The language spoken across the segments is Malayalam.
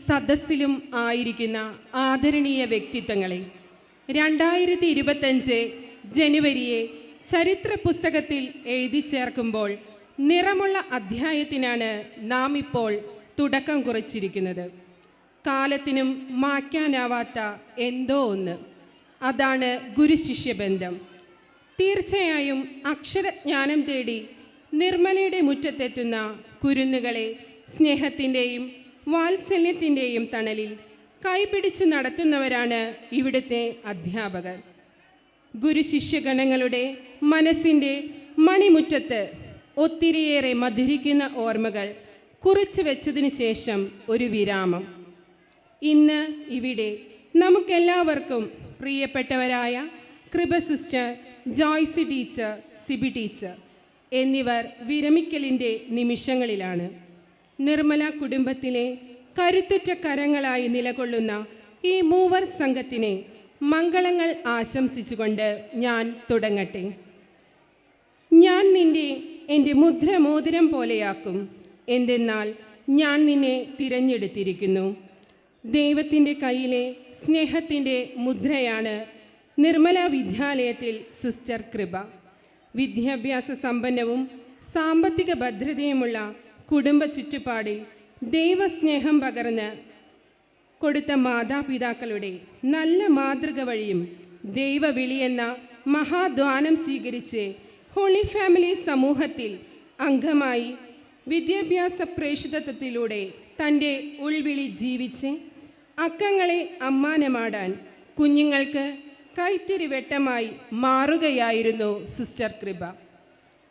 സദസ്സിലും ആയിരിക്കുന്ന ആദരണീയ വ്യക്തിത്വങ്ങളെ, 2025 ജനുവരിയെ ചരിത്ര പുസ്തകത്തിൽ എഴുതി ചേർക്കുമ്പോൾ നിറമുള്ള അധ്യായത്തിനാണ് നാം ഇപ്പോൾ തുടക്കം കുറിച്ചിരിക്കുന്നത്. കാലത്തിനും മായ്ക്കാനാവാത്ത എന്തോ ഒന്ന്, അതാണ് ഗുരുശിഷ്യബന്ധം. തീർച്ചയായും അക്ഷരജ്ഞാനം തേടി നിർമ്മലയുടെ മുറ്റത്തെത്തുന്ന കുരുന്നുകളെ സ്നേഹത്തിൻ്റെയും വാത്സല്യത്തിൻ്റെയും തണലിൽ കൈപിടിച്ച് നടത്തുന്നവരാണ് ഇവിടുത്തെ അധ്യാപകർ. ഗുരുശിഷ്യഗണങ്ങളുടെ മനസ്സിൻ്റെ മണിമുറ്റത്ത് ഒത്തിരിയേറെ മധുരിക്കുന്ന ഓർമ്മകൾ കുറിച്ചു വെച്ചതിന് ശേഷം ഒരു വിരാമം. ഇന്ന് ഇവിടെ നമുക്കെല്ലാവർക്കും പ്രിയപ്പെട്ടവരായ Kripa sister, Joicy teacher, Sibi teacher എന്നിവർ വിരമിക്കലിൻ്റെ നിമിഷങ്ങളിലാണ്. നിർമ്മല കുടുംബത്തിലെ കരുത്തുറ്റ കരങ്ങളായി നിലകൊള്ളുന്ന ഈ മൂവർ സംഘത്തിനെ മംഗളങ്ങൾ ആശംസിച്ചുകൊണ്ട് ഞാൻ തുടങ്ങട്ടെ. ഞാൻ നിന്നെ എൻ്റെ മുദ്രമോതിരം പോലെയാക്കും, എന്തെന്നാൽ ഞാൻ നിന്നെ തിരഞ്ഞെടുത്തിരിക്കുന്നു. ദൈവത്തിൻ്റെ കയ്യിലെ സ്നേഹത്തിൻ്റെ മുദ്രയാണ് നിർമ്മല വിദ്യാലയത്തിൽ സിസ്റ്റർ കൃപ. വിദ്യാഭ്യാസ സമ്പന്നവും സാമ്പത്തിക ഭദ്രതയുമുള്ള കുടുംബ ചുറ്റുപാടിൽ ദൈവസ്നേഹം പകർന്ന് കൊടുത്ത മാതാപിതാക്കളുടെ നല്ല മാതൃക വഴിയും ദൈവവിളിയെന്ന മഹാദ്വാനം സ്വീകരിച്ച് ഹോളി ഫാമിലി സമൂഹത്തിൽ അംഗമായി വിദ്യാഭ്യാസ പ്രേഷിതത്വത്തിലൂടെ തൻ്റെ ഉൾവിളി ജീവിച്ച് അക്കങ്ങളെ അമ്മാനമാടാൻ കുഞ്ഞുങ്ങൾക്ക് കൈത്തിരിവെട്ടമായി മാറുകയായിരുന്നു സിസ്റ്റർ കൃപ.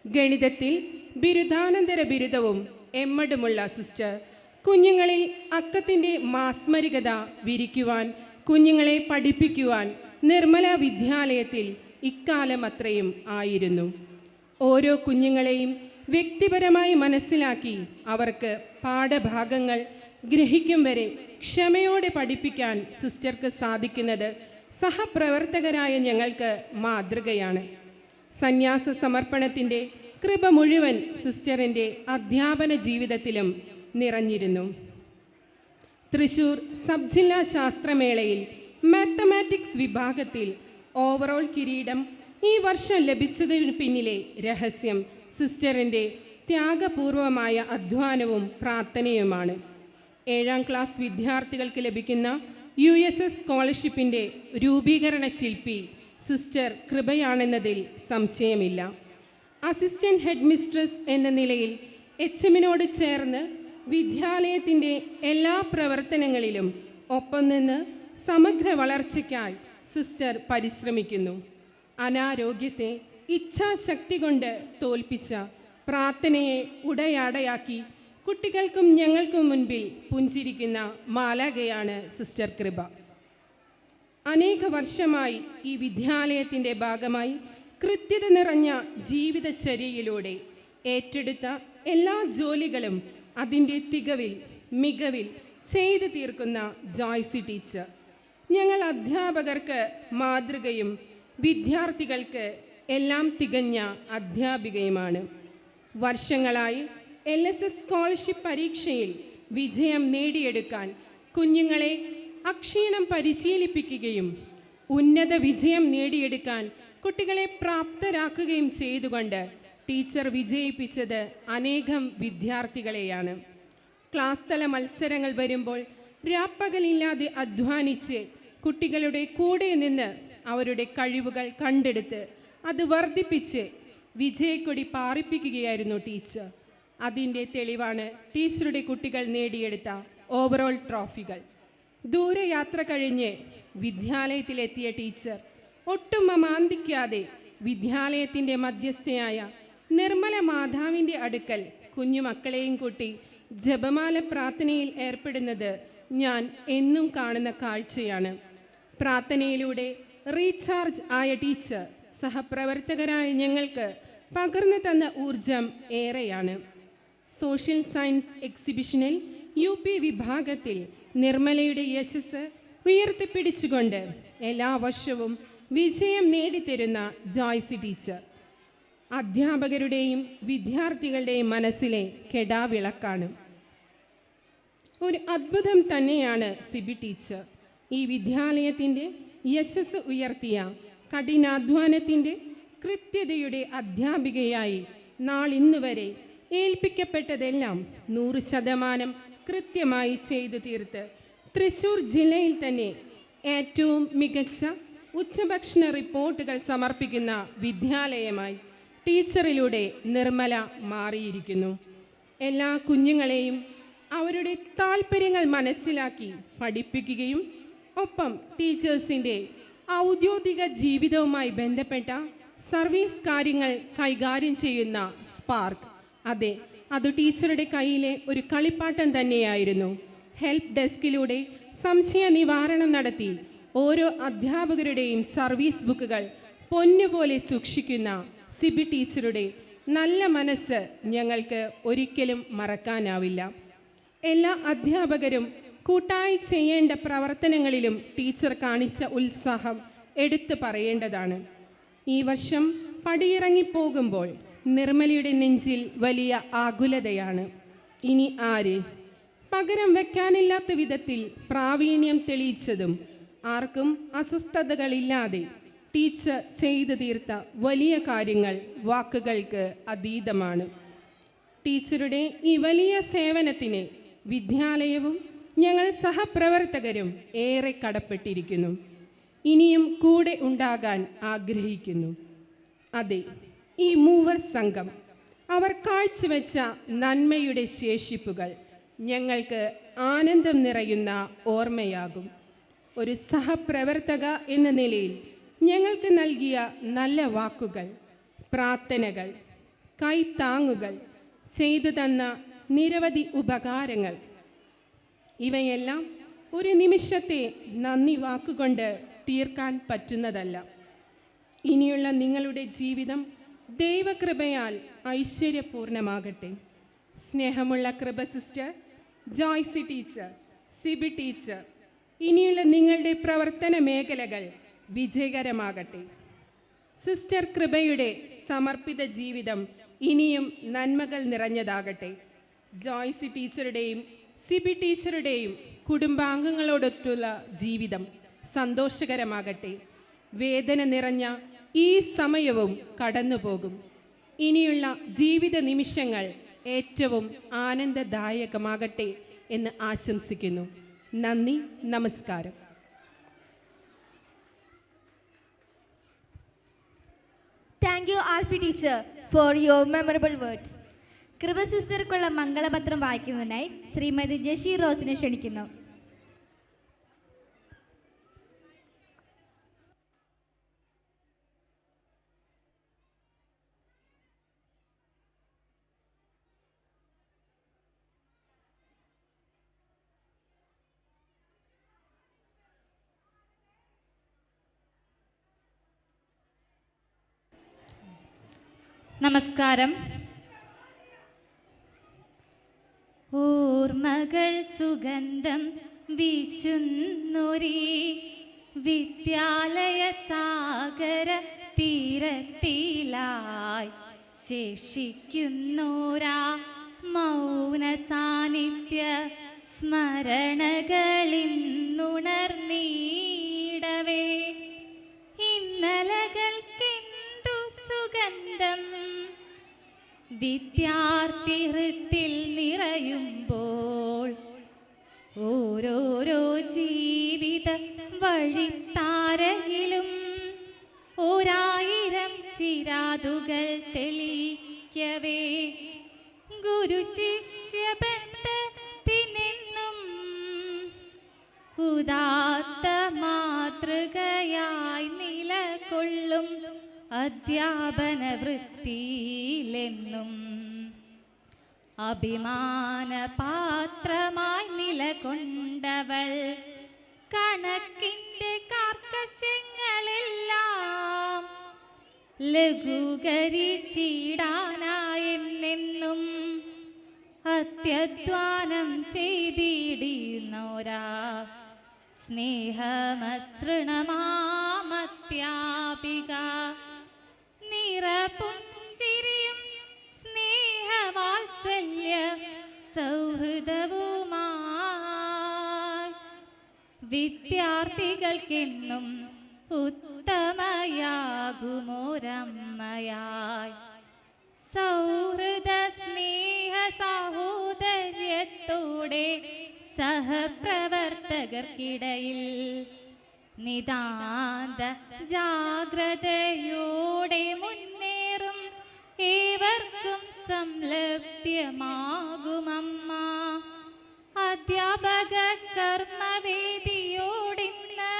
ഗണിതത്തിൽ ബിരുദാനന്തര ബിരുദവും എമ്മഡുമുള്ള സിസ്റ്റർ കുഞ്ഞുങ്ങളിൽ അക്കത്തിൻ്റെ മാസ്മരികത വിരിക്കുവാൻ, കുഞ്ഞുങ്ങളെ പഠിപ്പിക്കുവാൻ നിർമ്മല വിദ്യാലയത്തിൽ ഇക്കാലം അത്രയും ആയിരുന്നു. ഓരോ കുഞ്ഞുങ്ങളെയും വ്യക്തിപരമായി മനസ്സിലാക്കി അവർക്ക് പാഠഭാഗങ്ങൾ ഗ്രഹിക്കും വരെ ക്ഷമയോടെ പഠിപ്പിക്കാൻ സിസ്റ്റർക്ക് സാധിക്കുന്നത് സഹപ്രവർത്തകരായ ഞങ്ങൾക്ക് മാതൃകയാണ്. സന്യാസ സമർപ്പണത്തിൻ്റെ കൃപ മുഴുവൻ സിസ്റ്ററിൻ്റെ അധ്യാപന ജീവിതത്തിലും നിറഞ്ഞിരുന്നു. തൃശൂർ സബ് ജില്ലാ ശാസ്ത്രമേളയിൽ മാത്തമാറ്റിക്സ് വിഭാഗത്തിൽ ഓവറോൾ കിരീടം ഈ വർഷം ലഭിച്ചതിന് പിന്നിലെ രഹസ്യം സിസ്റ്ററിൻ്റെ ത്യാഗപൂർവമായ അധ്വാനവും പ്രാർത്ഥനയുമാണ്. 7ാം ക്ലാസ് വിദ്യാർത്ഥികൾക്ക് ലഭിക്കുന്ന USS സ്കോളർഷിപ്പിൻ്റെ രൂപീകരണ ശില്പി സിസ്റ്റർ കൃപയാണെന്നതിൽ സംശയമില്ല. അസിസ്റ്റന്റ് ഹെഡ് മിസ്ട്രസ് എന്ന നിലയിൽ HMനോട് ചേർന്ന് വിദ്യാലയത്തിൻ്റെ എല്ലാ പ്രവർത്തനങ്ങളിലും ഒപ്പം നിന്ന് സമഗ്ര വളർച്ചയ്ക്കായി സിസ്റ്റർ പരിശ്രമിക്കുന്നു. അനാരോഗ്യത്തെ ഇച്ഛാശക്തി കൊണ്ട് തോൽപ്പിച്ച പ്രാർത്ഥനയെ ഉടയാടയാക്കി കുട്ടികൾക്കും ഞങ്ങൾക്കും മുൻപിൽ പുഞ്ചിരിക്കുന്ന മാലാഖയാണ് സിസ്റ്റർ കൃപ. അനേക വർഷമായി ഈ വിദ്യാലയത്തിൻ്റെ ഭാഗമായി കൃത്യത നിറഞ്ഞ ജീവിതചര്യയിലൂടെ ഏറ്റെടുത്ത എല്ലാ ജോലികളും അതിൻ്റെ തികവിൽ മികവിൽ ചെയ്തു തീർക്കുന്ന ജോയ്സി ടീച്ചർ ഞങ്ങൾ അധ്യാപകർക്ക് മാതൃകയും വിദ്യാർത്ഥികൾക്ക് എല്ലാം തികഞ്ഞ അധ്യാപികയുമാണ്. വർഷങ്ങളായി LSS സ്കോളർഷിപ്പ് പരീക്ഷയിൽ വിജയം നേടിയെടുക്കാൻ കുഞ്ഞുങ്ങളെ അക്ഷീണം പരിശീലിപ്പിക്കുകയും ഉന്നത വിജയം നേടിയെടുക്കാൻ കുട്ടികളെ പ്രാപ്തരാക്കുകയും ചെയ്തുകൊണ്ട് ടീച്ചർ വിജയിപ്പിച്ചത് അനേകം വിദ്യാർത്ഥികളെയാണ്. ക്ലാസ് തല മത്സരങ്ങൾ വരുമ്പോൾ രാപ്പകലില്ലാതെ അധ്വാനിച്ച് കുട്ടികളുടെ കൂടെ നിന്ന് അവരുടെ കഴിവുകൾ കണ്ടെടുത്ത് അത് വർദ്ധിപ്പിച്ച് വിജയക്കൊടി പാറിപ്പിക്കുകയായിരുന്നു ടീച്ചർ. അതിൻ്റെ തെളിവാണ് ടീച്ചറുടെ കുട്ടികൾ നേടിയെടുത്ത ഓവറോൾ ട്രോഫികൾ. ദൂരയാത്ര കഴിഞ്ഞ് വിദ്യാലയത്തിലെത്തിയ ടീച്ചർ ഒട്ടും അമാന്തിക്കാതെ വിദ്യാലയത്തിൻ്റെ മധ്യസ്ഥയായ നിർമ്മല മാതാവിൻ്റെ അടുക്കൽ കുഞ്ഞുമക്കളെയും കൂട്ടി ജപമാല പ്രാർത്ഥനയിൽ ഏർപ്പെടുന്നത് ഞാൻ എന്നും കാണുന്ന കാഴ്ചയാണ്. പ്രാർത്ഥനയിലൂടെ റീചാർജ് ആയ ടീച്ചർ സഹപ്രവർത്തകരായ ഞങ്ങൾക്ക് പകർന്നു തന്ന ഊർജം ഏറെയാണ്. സോഷ്യൽ സയൻസ് എക്സിബിഷനിൽ UP വിഭാഗത്തിൽ നിർമ്മലയുടെ യശസ് ഉയർത്തിപ്പിടിച്ചുകൊണ്ട് എല്ലാ വർഷവും വിജയം നേടിത്തരുന്ന ജോയ്സി ടീച്ചർ അധ്യാപകരുടെയും വിദ്യാർത്ഥികളുടെയും മനസ്സിലെ കെടാവിളക്കാണ്. ഒരു അത്ഭുതം തന്നെയാണ് സിബി ടീച്ചർ. ഈ വിദ്യാലയത്തിൻ്റെ യശസ് ഉയർത്തിയ കഠിനാധ്വാനത്തിൻ്റെ കൃത്യതയുടെ അധ്യാപികയായി നാളിന്ന് വരെ ഏൽപ്പിക്കപ്പെട്ടതെല്ലാം 100% കൃത്യമായി ചെയ്തു തീർത്ത് തൃശ്ശൂർ ജില്ലയിൽ തന്നെ ഏറ്റവും മികച്ച ഉച്ചഭക്ഷണ റിപ്പോർട്ടുകൾ സമർപ്പിക്കുന്ന വിദ്യാലയമായി ടീച്ചറിലൂടെ നിർമ്മല മാറിയിരിക്കുന്നു. എല്ലാ കുഞ്ഞുങ്ങളെയും അവരുടെ താല്പര്യങ്ങൾ മനസ്സിലാക്കി പഠിപ്പിക്കുകയും ഒപ്പം ടീച്ചേഴ്സിൻ്റെ ഔദ്യോഗിക ജീവിതവുമായി ബന്ധപ്പെട്ട സർവീസ് കാര്യങ്ങൾ കൈകാര്യം ചെയ്യുന്ന സ്പാർക്ക്, അതെ, അത് ടീച്ചറുടെ കയ്യിലെ ഒരു കളിപ്പാട്ടം തന്നെയായിരുന്നു. ഹെൽപ്പ് ഡെസ്കിലൂടെ സംശയ നിവാരണം നടത്തി ഓരോ അധ്യാപകരുടെയും സർവീസ് ബുക്കുകൾ പൊന്നുപോലെ സൂക്ഷിക്കുന്ന സിബി ടീച്ചറുടെ നല്ല മനസ്സ് ഞങ്ങൾക്ക് ഒരിക്കലും മറക്കാനാവില്ല. എല്ലാ അധ്യാപകരും കൂട്ടായി ചെയ്യേണ്ട പ്രവർത്തനങ്ങളിലും ടീച്ചർ കാണിച്ച ഉത്സാഹം എടുത്തു പറയേണ്ടതാണ്. ഈ വർഷം പടിയിറങ്ങിപ്പോകുമ്പോൾ നിർമ്മലയുടെ നെഞ്ചിൽ വലിയ ആകുലതയാണ്. ഇനി ആര്? പകരം വയ്ക്കാനില്ലാത്ത വിധത്തിൽ പ്രാവീണ്യം തെളിയിച്ചതും ആർക്കും അസ്വസ്ഥതകളില്ലാതെ ടീച്ചർ ചെയ്തു തീർത്ത വലിയ കാര്യങ്ങൾ വാക്കുകൾക്ക് അതീതമാണ്. ടീച്ചറുടെ ഈ വലിയ സേവനത്തിന് വിദ്യാലയവും ഞങ്ങൾ സഹപ്രവർത്തകരും ഏറെ കടപ്പെട്ടിരിക്കുന്നു. ഇനിയും കൂടെ ഉണ്ടാകാൻ ആഗ്രഹിക്കുന്നു. അതെ, ഈ മൂവർ സംഘം അവർ കാഴ്ചവെച്ച നന്മയുടെ ശേഷിപ്പുകൾ ഞങ്ങൾക്ക് ആനന്ദം നിറയുന്ന ഓർമ്മയാകും. ഒരു സഹപ്രവർത്തക എന്ന നിലയിൽ ഞങ്ങൾക്ക് നൽകിയ നല്ല വാക്കുകൾ, പ്രാർത്ഥനകൾ, കൈത്താങ്ങുകൾ, ചെയ്തു തന്ന നിരവധി ഉപകാരങ്ങൾ, ഇവയെല്ലാം ഒരു നിമിഷത്തെ നന്ദി വാക്കുകൊണ്ട് തീർക്കാൻ പറ്റുന്നതല്ല. ഇനിയുള്ള നിങ്ങളുടെ ജീവിതം ദൈവകൃപയാൽ ഐശ്വര്യപൂർണമാകട്ടെ. സ്നേഹമുള്ള Kripa sister, Joicy teacher, Sibi teacher, ഇനിയുള്ള നിങ്ങളുടെ പ്രവർത്തന മേഖലകൾ വിജയകരമാകട്ടെ. സിസ്റ്റർ കൃപയുടെ സമർപ്പിത ജീവിതം ഇനിയും നന്മകൾ നിറഞ്ഞതാകട്ടെ. ജോയ്സി ടീച്ചറുടെയും സിബി ടീച്ചറുടെയും കുടുംബാംഗങ്ങളോടൊത്തുള്ള ജീവിതം സന്തോഷകരമാകട്ടെ. വേദന നിറഞ്ഞ ഈ സമയവും കടന്നുപോകും. ഇനിയുള്ള ജീവിത നിമിഷങ്ങൾ ഏറ്റവും ആനന്ദദായകമാകട്ടെ എന്ന് ആശംസിക്കുന്നു. നന്ദി, നമസ്കാരം. Thank you, Alfie teacher, for your memorable words. കൃപ സിസ്റ്റർക്കുള്ള മംഗളപത്രം വായിക്കുന്നതിനായി ശ്രീമതി ജഷി റോസിനെ ക്ഷണിക്കുന്നു. നമസ്കാരം. ഓർമ്മകൾ സുഗന്ധം വീശുന്നൊരീ വിദ്യാലയ സാഗര തീരത്തിലായി ശേഷിക്കുന്നോരാ മൗന സാന്നിധ്യ സ്മരണകളിന്നുണർന്നീടവേ ഇന്നലകൾക്കെന്തു സുഗന്ധം വിദ്യാർത്ഥി ഹൃത്തിൽ നിറയുമ്പോൾ ഓരോരോ ജീവിത വഴിത്താരയിലും 1000 ചിരാതുകൾ തെളിയിക്കവേ ഗുരു ശിഷ്യ ബന്ധത്തിനെന്നും ഉദാത്ത മാതൃകയായി നിലകൊള്ളും അധ്യാപന വൃത്തിയിലെന്നും അഭിമാന പാത്രമായി നിലകൊണ്ടവൾ കണക്കിൻ്റെ കാർക്കശ്യങ്ങളെല്ലാം ലഘൂകരിച്ചിടാനായെന്നെന്നും അത്യധ്വാനം ചെയ്തിടുന്നോരാ സ്നേഹമസൃണമാമത്യാപിക നിറപുഞ്ചിരിയും സ്നേഹവാത്സല്യ സൗഹൃദവുമായി വിദ്യാർത്ഥികൾക്കെന്നും ഉത്തമയാകുമോരമ്മയായി. സൗഹൃദ സ്നേഹ സാഹോദര്യത്തോടെ സഹപ്രവർത്തകർക്കിടയിൽ നിതാന്ത ജാഗ്രതയോടെ മുന്നേറും ഏവർക്കും സംലഭ്യമാകുമമ്മ. അധ്യാപക കർമ്മവേദിയോടിന്ന്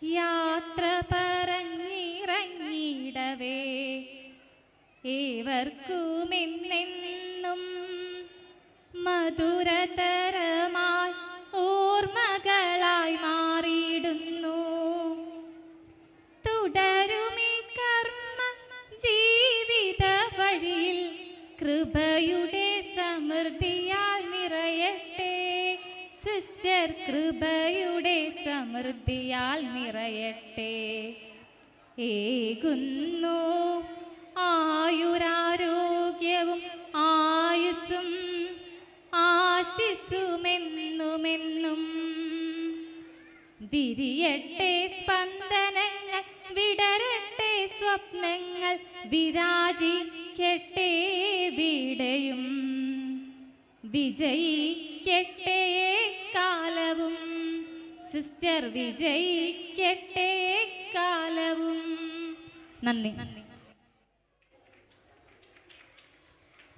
യാത്ര പറഞ്ഞിറങ്ങിടവേ ഏവർക്കുമെന്നെന്നും മധുരതരമായി ഓർമ്മകളായി മാറിയിടുന്നു. തുടരുമീ കർമ്മ ജീവിത വഴിയിൽ കൃപയുടെ സമൃദ്ധിയാൽ നിറയട്ടെ സിസ്റ്റർ, കൃപയുടെ സമൃദ്ധിയാൽ നിറയട്ടെ. ഏകുന്നു ആയുരാരോഗ്യവും ആയുസ്സും ആശിസുമെന്നുമെന്നും. വിരിയട്ടെ സ്പന്ദനങ്ങൾ, വിടരട്ടെ സ്വപ്നങ്ങൾ, വിരാജിക്കട്ടെ വിടയും. വിജയിക്കട്ടെ കാലവും സിസ്റ്റർ, വിജയിക്കട്ടെ കാലവും. നന്ദി.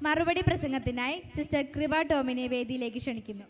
മറുപടി പ്രസംഗത്തിനായി സിസ്റ്റർ കൃപ ടോമിനെ വേദിയിലേക്ക് ക്ഷണിക്കുന്നു.